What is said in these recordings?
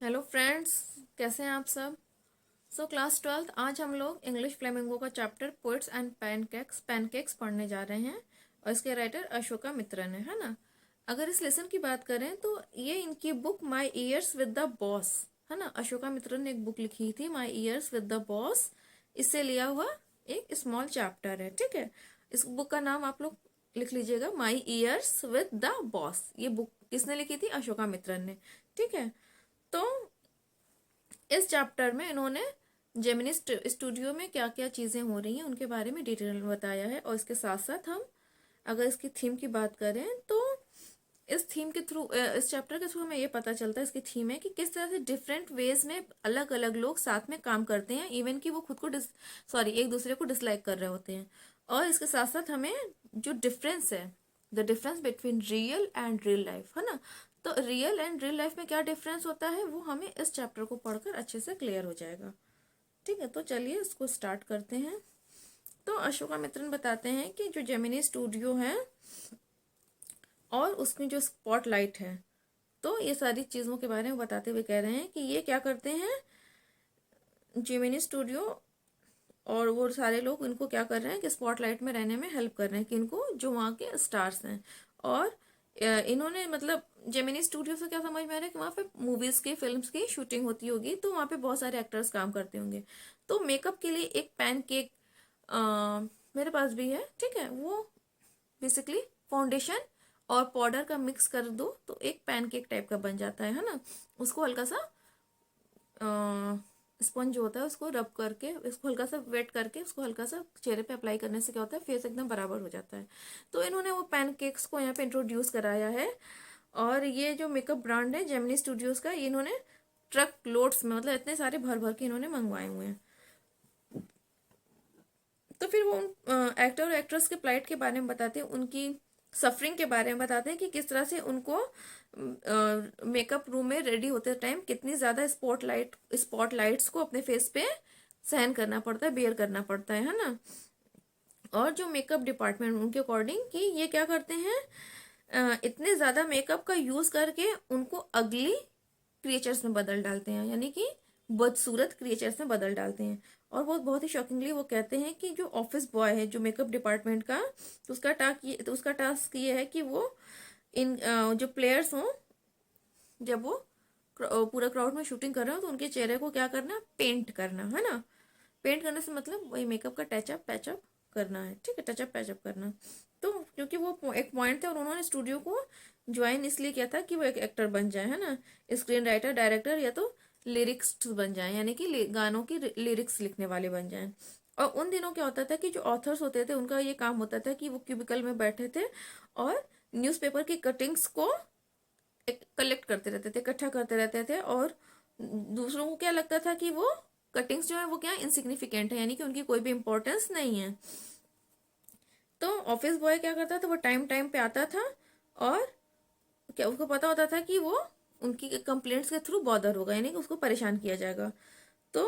Hello friends, कैसे हैं आप सब। क्लास 12 आज हम लोग इंग्लिश फ्लेमिंगो का चैप्टर पोइट्स एंड पैनकेक्स पढ़ने जा रहे हैं। और इसके राइटर अशोका मित्रन है ना। अगर इस लेसन की बात करें तो ये इनकी book my years with the boss है ना। अशोका मित्रन ने एक बुक लिखी थी माई ईयर्स विद द बॉस, इससे लिया हुआ एक स्मॉल चैप्टर है। ठीक है, इस बुक का नाम आप लोग लिख लीजिएगा, माई ईयर्स विद द बॉस। ये बुक किसने लिखी थी? अशोका मित्रन ने। ठीक है, तो इस चैप्टर में इन्होंने जेमिनी स्टूडियो में क्या क्या चीज़ें हो रही हैं उनके बारे में डिटेल में बताया है। और इसके साथ साथ हम अगर इसकी थीम की बात करें तो इस थीम के थ्रू, इस चैप्टर के थ्रू हमें ये पता चलता है, इसकी थीम है कि किस तरह से डिफरेंट वेज में अलग अलग लोग साथ में काम करते हैं, इवन कि वो खुद को एक दूसरे को डिसलाइक कर रहे होते हैं। और इसके साथ साथ हमें जो डिफरेंस है, the difference between real and real life है ना। तो रियल एंड रियल लाइफ में क्या डिफरेंस होता है वो हमें इस चैप्टर को पढ़कर अच्छे से क्लियर हो जाएगा। ठीक है, तो चलिए इसको स्टार्ट करते हैं। तो अशोका मित्रन बताते हैं कि जो जेमिनी स्टूडियो है और उसमें जो स्पॉटलाइट है, तो ये सारी चीज़ों के बारे में बताते हुए कह रहे हैं कि ये क्या करते हैं, जेमिनी स्टूडियो और वो सारे लोग इनको क्या कर रहे हैं कि स्पॉटलाइट में रहने में हेल्प कर रहे हैं, कि इनको जो वहाँ के स्टार्स हैं। और इन्होंने मतलब जेमिनी स्टूडियो से क्या समझ में आ रहा है कि वहाँ पे मूवीज़ की फिल्म्स की शूटिंग होती होगी, तो वहाँ पे बहुत सारे एक्टर्स काम करते होंगे। तो मेकअप के लिए एक पैन केक मेरे पास भी है। ठीक है, वो बेसिकली फाउंडेशन और पाउडर का मिक्स कर दो तो एक पैनकेक टाइप का बन जाता है ना। उसको हल्का सा स्पंज जो होता है उसको रब करके, इसको हल्का सा वेट करके, उसको हल्का सा चेहरे पे अप्लाई करने से क्या होता है, फेस एकदम बराबर हो जाता है। तो इन्होंने वो पैनकेक्स को यहाँ पे इंट्रोड्यूस कराया है। और ये जो मेकअप ब्रांड है जेमिनी स्टूडियोज का, ये इन्होंने ट्रक लोड्स में, मतलब इतने सारे भर भर के इन्होंने मंगवाए हुए हैं। तो फिर वो एक्टर और एक्ट्रेस के प्लाइट के बारे में बताते हैं, उनकी सफरिंग के बारे में बताते हैं कि किस तरह से उनको मेकअप रूम में रेडी होते टाइम कितनी ज़्यादा स्पॉटलाइट्स को अपने फेस पे सहन करना पड़ता है, बेयर करना पड़ता है ना। और जो मेकअप डिपार्टमेंट उनके अकॉर्डिंग कि ये क्या करते हैं, इतने ज़्यादा मेकअप का यूज़ करके उनको अगली क्रिएचर्स में बदल डालते हैं, यानी कि बदसूरत क्रिएचर्स में बदल डालते हैं। और वो बहुत ही शॉकिंगली वो कहते हैं कि जो ऑफिस बॉय है जो मेकअप डिपार्टमेंट का, तो उसका टास्क ये है कि वो इन जो प्लेयर्स हों, जब वो पूरा क्राउड में शूटिंग कर रहे हो तो उनके चेहरे को क्या करना, पेंट करना है ना। पेंट करने से मतलब वही मेकअप का टचअप पैचअप करना है। ठीक है, टचअप पैचअप करना। तो क्योंकि वो एक पॉइंट थे और उन्होंने स्टूडियो को ज्वाइन इसलिए किया था कि वो एक एक्टर बन जाए है ना, स्क्रीन राइटर, डायरेक्टर या तो लिरिक्स बन जाए, यानी कि गानों की लिरिक्स लिखने वाले बन जाएं। और उन दिनों क्या होता था कि जो ऑथर्स होते थे उनका ये काम होता था कि वो क्यूबिकल में बैठे थे और न्यूज़पेपर की कटिंग्स को कलेक्ट करते रहते थे, इकट्ठा करते रहते थे। और दूसरों को क्या लगता था कि वो कटिंग्स जो है वो क्या इनसिग्निफिकेंट है, यानी कि उनकी कोई भी इंपॉर्टेंस नहीं है। तो ऑफिस बॉय क्या करता था, वो टाइम टाइम पे आता था और क्या उसको पता होता था कि वो उनकी कंप्लेंट्स के थ्रू बॉदर होगा, यानी कि उसको परेशान किया जाएगा। तो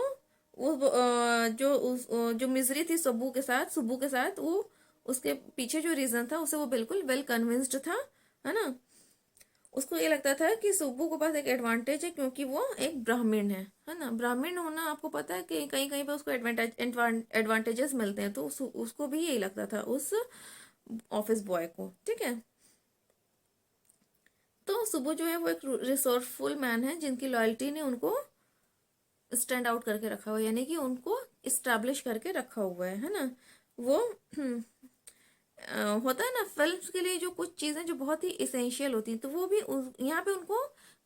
जो मिजरी थी सुब्बू के साथ वो उसके पीछे जो रीजन था उसे वो बिल्कुल वेल कन्विंस्ड था है ना। उसको ये लगता था कि सुब्बू के पास एक एडवांटेज है क्योंकि वो एक ब्राह्मण है ना। ब्राह्मण होना आपको पता है कि कहीं कहीं पे उसको एडवांटेजेस मिलते हैं, तो उसको भी यही लगता था उस ऑफिस बॉय को। ठीक है, तो सुब्बू जो है वो एक रिसोर्सफुल मैन है जिनकी लॉयल्टी ने उनको स्टैंड आउट करके रखा हुआ है, यानी कि उनको इस्टेब्लिश करके रखा हुआ है ना। वो होता है ना फिल्म्स के लिए जो कुछ चीज़ें जो बहुत ही इसेंशियल होती हैं, तो वो भी यहाँ पे उनको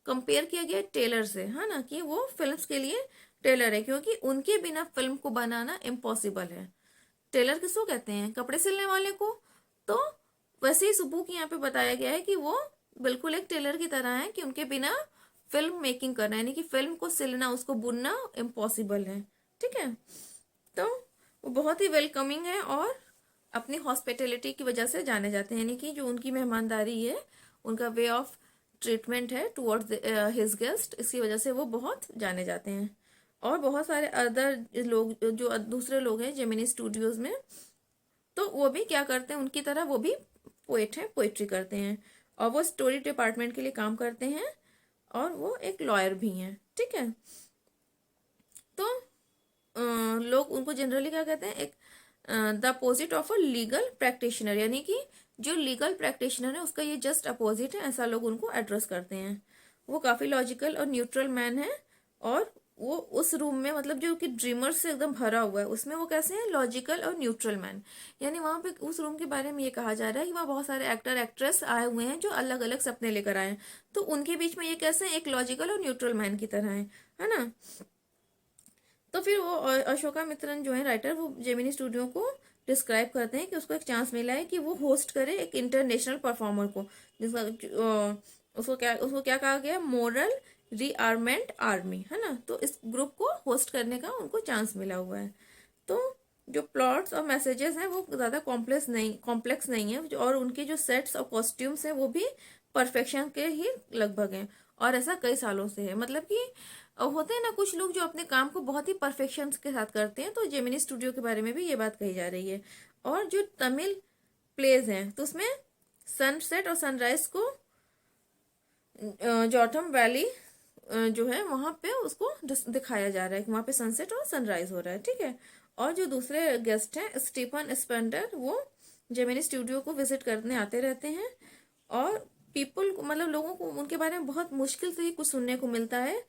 कंपेयर किया गया टेलर से है ना, कि वो फिल्म्स के लिए टेलर है क्योंकि उनके बिना फिल्म को बनाना इम्पॉसिबल है। टेलर किसको कहते हैं? कपड़े सिलने वाले को। तो वैसे ही सुब्बू की यहाँ पे बताया गया है कि वो बिल्कुल एक टेलर की तरह है कि उनके बिना फिल्म मेकिंग करना, यानी कि फिल्म को सिलना, उसको बुनना इम्पॉसिबल है। ठीक है, तो वो बहुत ही वेलकमिंग है और अपनी हॉस्पिटैलिटी की वजह से जाने जाते हैं, यानी कि जो उनकी मेहमानदारी है, उनका वे ऑफ ट्रीटमेंट है टुवर्ड्स हिज गेस्ट, इसकी वजह से वो बहुत जाने जाते हैं। और बहुत सारे अदर लोग जो दूसरे लोग हैं जेमिनी स्टूडियोज में, तो वो भी क्या करते हैं उनकी तरह, वो भी पोएट हैं, पोइट्री करते हैं और वो स्टोरी डिपार्टमेंट के लिए काम करते हैं। और वो एक लॉयर भी हैं, ठीक है। तो लोग उनको जनरली क्या कहते हैं, एक the opposite of a legal practitioner, यानी कि जो लीगल प्रैक्टिशनर है उसका ये जस्ट अपोजिट है, ऐसा लोग उनको एड्रेस करते हैं। वो काफ़ी लॉजिकल और न्यूट्रल मैन है, और वो उस रूम में मतलब जो कि ड्रीमर्स से एकदम भरा हुआ है उसमें वो कैसे हैं, लॉजिकल और न्यूट्रल मैन। यानी वहाँ पे उस रूम के बारे में ये कहा जा रहा है कि वहाँ बहुत सारे एक्टर एक्ट्रेस आए हुए हैं जो अलग अलग सपने लेकर आए हैं, तो उनके बीच में ये कैसे हैं, एक लॉजिकल और न्यूट्रल मैन की तरह है ना। तो फिर वो अशोका मित्रन जो है राइटर, वो जेमिनी स्टूडियो को डिस्क्राइब करते हैं कि उसको एक चांस मिला है कि वो होस्ट करे एक इंटरनेशनल परफॉर्मर को, जिसका उसको क्या कहा गया, मोरल रीआर्मेंट आर्मी, है ना। तो इस ग्रुप को होस्ट करने का उनको चांस मिला हुआ है। तो जो प्लॉट्स और मैसेजेस हैं वो ज़्यादा कॉम्प्लेक्स नहीं है, और उनके जो सेट्स और कॉस्ट्यूम्स हैं वो भी परफेक्शन के ही लगभग हैं, और ऐसा कई सालों से है। मतलब कि होते हैं ना कुछ लोग जो अपने काम को बहुत ही परफेक्शन के साथ करते हैं, तो जेमिनी स्टूडियो के बारे में भी ये बात कही जा रही है। और जो तमिल प्लेज हैं तो उसमें सनसेट और सनराइज को जॉटम वैली जो है वहाँ पे उसको दिखाया जा रहा है कि वहाँ पे सनसेट और सनराइज हो रहा है, ठीक है। और जो दूसरे गेस्ट हैं स्टीफन स्पेंडर, वो जेमिनी स्टूडियो को विजिट करने आते रहते हैं, और पीपल मतलब लोगों को उनके बारे में बहुत मुश्किल से ही कुछ सुनने को मिलता है,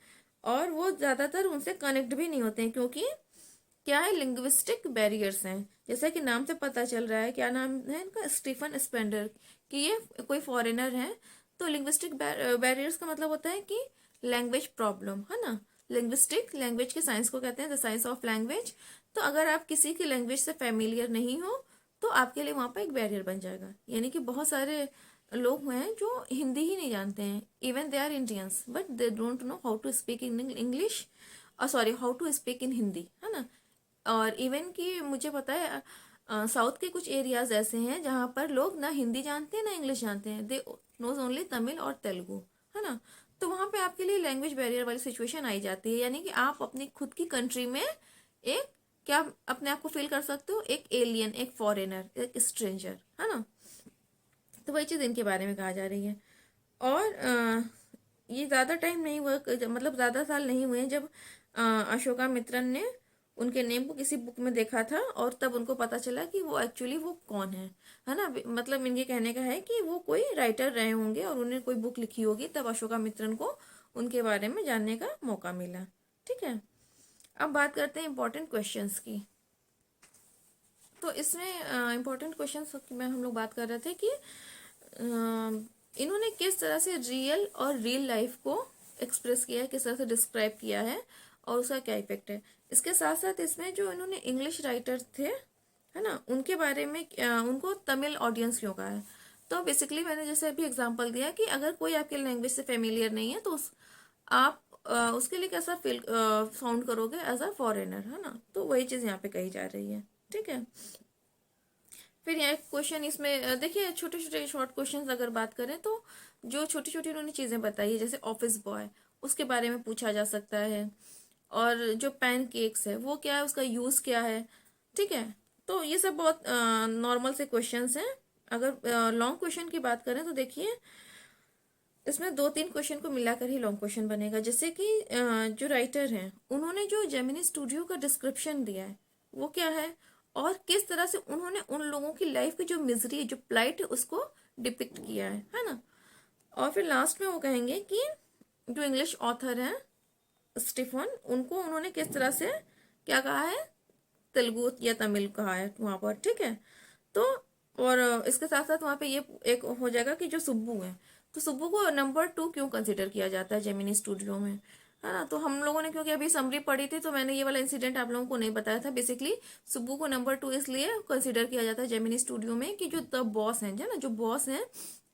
और वो ज़्यादातर उनसे कनेक्ट भी नहीं होते हैं, क्योंकि क्या है, लिंग्विस्टिक बैरियर्स हैं। जैसा कि नाम से पता चल रहा है, क्या नाम है इनका, स्टीफन स्पेंडर, कि ये कोई फॉरेनर है। तो लिंग्विस्टिक बैरियर्स का मतलब होता है कि लैंग्वेज प्रॉब्लम, है ना। लिंग्विस्टिक, लैंग्वेज के साइंस को कहते हैं द साइंस ऑफ लैंग्वेज। तो अगर आप किसी की लैंग्वेज से फेमिलियर नहीं हो तो आपके लिए वहाँ पर एक बैरियर बन जाएगा। यानी कि बहुत सारे लोग हैं जो हिंदी ही नहीं जानते हैं, even they are Indians, but they don't know how to speak in English, sorry how to speak in Hindi, है ना। और इवन कि मुझे पता है साउथ के कुछ एरियाज ऐसे हैं जहाँ पर लोग ना हिंदी जानते हैं ना इंग्लिश जानते हैं, दे नोज ओनली तमिल और तेलुगु, है ना। तो वहाँ पे आपके लिए लैंग्वेज बैरियर वाली सिचुएशन आई जाती है, यानी कि आप अपनी खुद की कंट्री में एक क्या अपने आप को फील कर सकते हो, एक एलियन, एक फॉरेनर, एक स्ट्रेंजर, है ना। तो वही चीज़ इनके बारे में कहा जा रही है। और ये ज़्यादा टाइम नहीं हुआ, मतलब ज़्यादा साल नहीं हुए हैं जब अशोका मित्रन ने उनके नेम को किसी बुक में देखा था, और तब उनको पता चला कि वो एक्चुअली वो कौन है ना। मतलब इनके कहने का है कि वो कोई राइटर रहे होंगे और उन्हें कोई बुक लिखी होगी, तब अशोका मित्रन को उनके बारे में जानने का मौका मिला, ठीक है। अब बात करते हैं इंपॉर्टेंट क्वेश्चंस की। तो इसमें इंपॉर्टेंट क्वेश्चंस में हम लोग बात कर रहे थे कि इन्होंने किस तरह से रियल और रियल लाइफ को एक्सप्रेस किया है, किस तरह से डिस्क्राइब किया है, और उसका क्या इफेक्ट है। इसके साथ साथ इसमें जो इन्होंने इंग्लिश राइटर थे, है ना, उनके बारे में उनको तमिल ऑडियंस क्यों कहा है। तो बेसिकली मैंने जैसे अभी एग्जांपल दिया कि अगर कोई आपके लैंग्वेज से फेमिलियर नहीं है तो आप उसके लिए कैसा फील साउंड करोगे एज अ फॉरेनर, है ना। तो वही चीज़ यहाँ पे कही जा रही है, ठीक है। फिर यहाँ क्वेश्चन इसमें देखिए, छोटे छोटे शॉर्ट क्वेश्चंस अगर बात करें तो जो छोटी छोटी उन्होंने चीज़ें बताई है, जैसे ऑफिस बॉय, उसके बारे में पूछा जा सकता है। और जो पैन केक्स है वो क्या है, उसका यूज़ क्या है, ठीक है। तो ये सब बहुत नॉर्मल से क्वेश्चंस हैं। अगर लॉन्ग क्वेश्चन की बात करें तो देखिए, इसमें 2-3 क्वेश्चन को मिलाकर ही लॉन्ग क्वेश्चन बनेगा। जैसे कि जो राइटर हैं उन्होंने जो जेमिनी स्टूडियो का डिस्क्रिप्शन दिया है वो क्या है, और किस तरह से उन्होंने उन लोगों की लाइफ की जो मिजरी, जो प्लाइट है उसको डिपिक्ट किया है ना। और फिर लास्ट में वो कहेंगे कि जो इंग्लिश ऑथर हैं स्टीफन, उनको उन्होंने किस तरह से क्या कहा है, तेलुगु या तमिल कहा है वहाँ पर, ठीक है। तो और इसके साथ साथ वहाँ पे ये एक हो जाएगा कि जो सुब्बू है, तो सुब्बू को नंबर 2 क्यों कंसिडर किया जाता है जेमिनी स्टूडियो में, है ना। तो हम लोगों ने क्योंकि अभी समरी पढ़ी थी तो मैंने ये वाला इंसिडेंट आप लोगों को नहीं बताया था। बेसिकली सुब्बू को नंबर 2 इसलिए कंसिडर किया जाता है जेमिनी स्टूडियो में कि जो द बॉस हैं, ना जो बॉस हैं,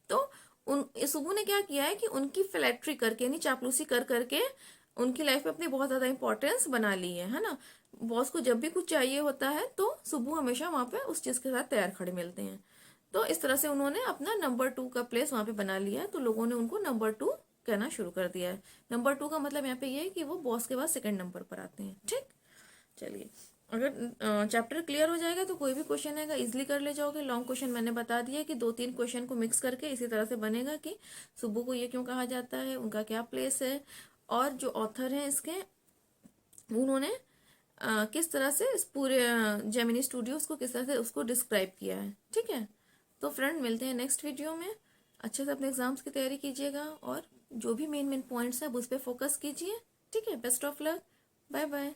तो उन सुब्बू ने क्या किया है कि उनकी फ्लैक्ट्री करके, यानी चापलूसी कर करके उनकी लाइफ में अपनी बहुत ज़्यादा इंपॉर्टेंस बना ली है ना। बॉस को जब भी कुछ चाहिए होता है तो सुब्बू हमेशा वहाँ पे उस चीज़ के साथ तैयार खड़े मिलते हैं। तो इस तरह से उन्होंने अपना नंबर 2 का प्लेस वहाँ पे बना लिया है, तो लोगों ने उनको नंबर 2 कहना शुरू कर दिया है। नंबर 2 का मतलब यहाँ पे ये है कि वो बॉस के बाद सेकंड नंबर पर आते हैं, ठीक। चलिए अगर चैप्टर क्लियर हो जाएगा तो कोई भी क्वेश्चन आएगा इजीली कर ले जाओगे। लॉन्ग क्वेश्चन मैंने बता दिया कि 2-3 क्वेश्चन को मिक्स करके इसी तरह से बनेगा कि सुब्बू को ये क्यों कहा जाता है, उनका क्या प्लेस है, और जो ऑथर हैं इसके उन्होंने किस तरह से इस पूरे जेमिनी स्टूडियोज को किस तरह से उसको डिस्क्राइब किया है। ठीक है, तो फ्रेंड मिलते हैं नेक्स्ट वीडियो में। अच्छे से अपने एग्जाम्स की तैयारी कीजिएगा और जो भी मेन मेन पॉइंट्स हैं उस पर फोकस कीजिए। ठीक है, best of luck, bye bye.